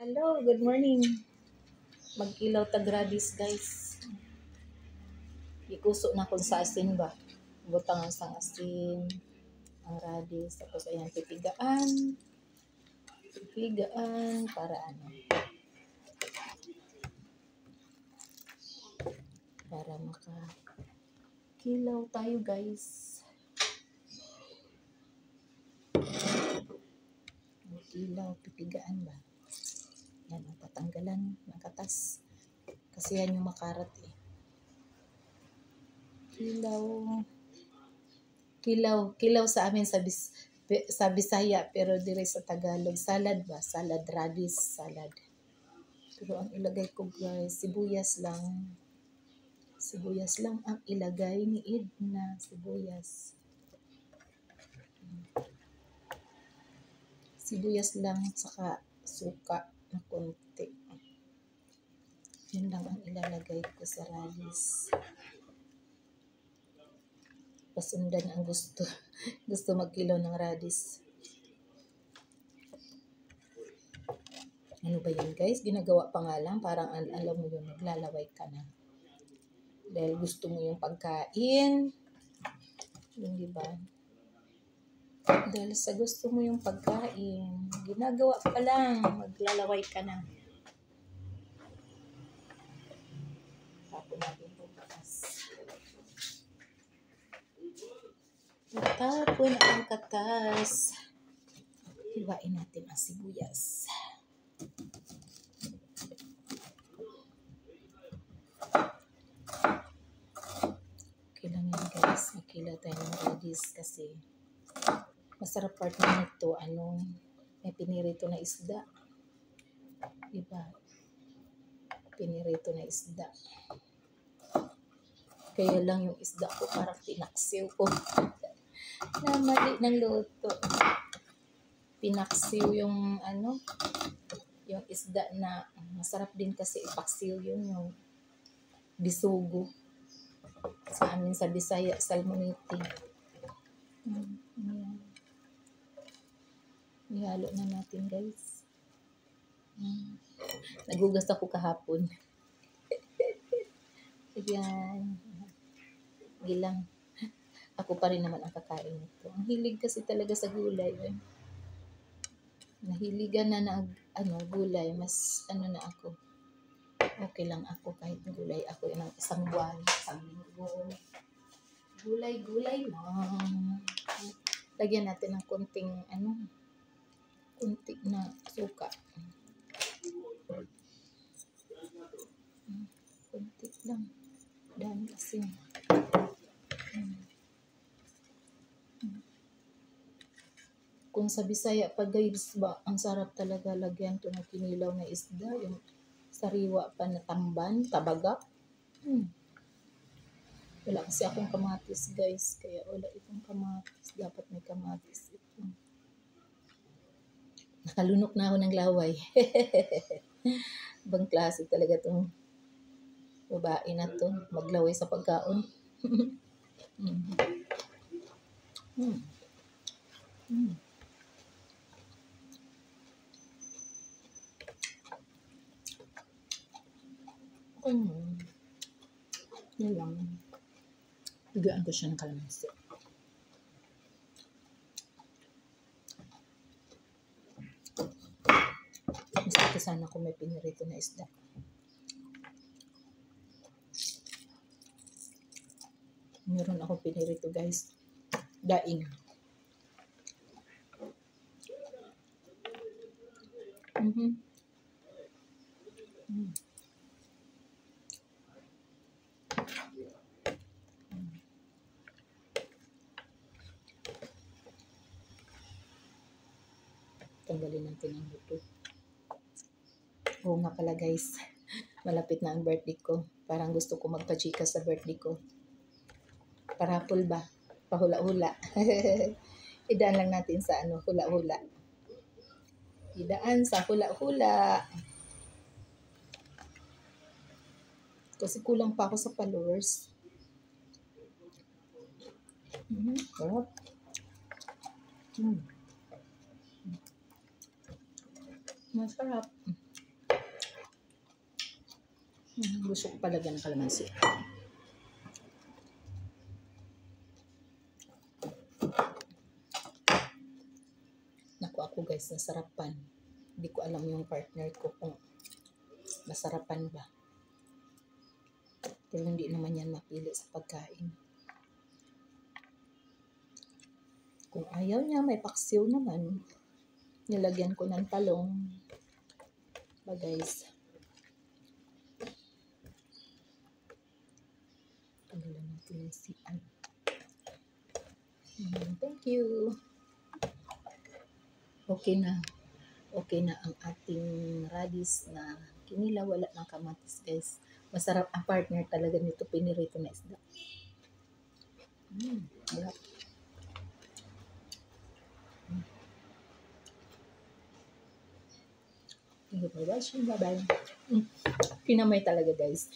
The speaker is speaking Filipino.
Hello, good morning. Magkilaw tagradis guys. Ikuso na kung sa asin ba. Butang ang sang asin, ang radis, tapos ayan pipigaan. Pipigaan para ano? Para makakilaw tayo guys. Kilaw, pipigaan ba? Yan ang tatanggalan ng katas. Kasi yan yung makarat eh. Kilaw sa amin sa Bisaya pero dire sa Tagalog salad ba? Salad radis, salad. Pero ang ilagay ko guys, sibuyas lang. Sibuyas lang ang ilagay ni Edna, sibuyas. Sibuyas lang saka suka na konti. Yun lang ang ilalagay ko sa radis. Pasundan ang gusto. Gusto magkilo ng radis. Ano ba yun guys? Ginagawa pa nga lang. Parang alam mo yun, naglalaway ka na. Dahil gusto mo yung pagkain. Yun diba? Dahil sa gusto mo yung pagkain. Ginagawa pa lang. Maglalaway ka na. Tapos natin itong katas. Tapon ang katas. Hiwain natin ang sibuyas. Okay lang yan guys. Makila tayo ng radis kasi masarap part na nito. May pinirito na isda. Diba? Pinirito na isda. Kaya lang yung isda ko parang pinaksiw ko. Na mali ng luto. Pinaksiw yung yung isda na masarap din kasi ipaksiw yun yung bisugo. Sa amin sa Bisaya, salmonite. Ihalo na natin guys. Nagugas ako kahapon. Ayan. Gilang. Ako pa rin naman ang kakain nito. Ang hilig kasi talaga sa gulay. Nahiligan na gulay. Mas na ako. Okay lang ako kahit gulay. Ako yun ang isang buwan. Isang linggo. Gulay lang. Lagyan natin ng konting konti na suka. Konti lang. Dahil kasi kung sa Bisaya pag guys ba, ang sarap talaga lagyan to ng kinilaw na isda, yung sariwa pa na tamban, tabagak. Wala kasi akong kamatis guys, kaya wala itong kamatis. Dapat may kamatis ito. Nakalunok na ako ng laway. Ibang klase talaga itong babae na to, maglaway sa pagkaon. Okay mo. Yan lang. Bigyan ko siya ng kalamansi. Gusto sana kung may pinirito na isda. Meron akong pinirito guys. Daing. Tanggalin natin ang buto. Oo nga pala guys, malapit na ang birthday ko. Parang gusto ko magpa-chika sa birthday ko. Parapol ba? Pahula-hula. Idaan lang natin sa hula-hula. Idaan sa hula-hula. Kasi kulang pa ako sa followers. Sarap. Masarap. Gusto ko palagyan ng kalamansi. Naku ako guys, nasarapan. Hindi ko alam yung partner ko kung masarapan ba. Pero hindi naman yan mapili sa pagkain. Kung ayaw niya, may paksiw naman. Nilagyan ko ng talong. Ba guys. Tanggalan natin yung sian. Thank you. Okay na. Okay na ang ating radish na kinila, wala ng kamatis guys. Masarap ang partner talaga nito, pinirito na isda. Sarap. Thank you for watching. Bye-bye. Kinamay talaga guys.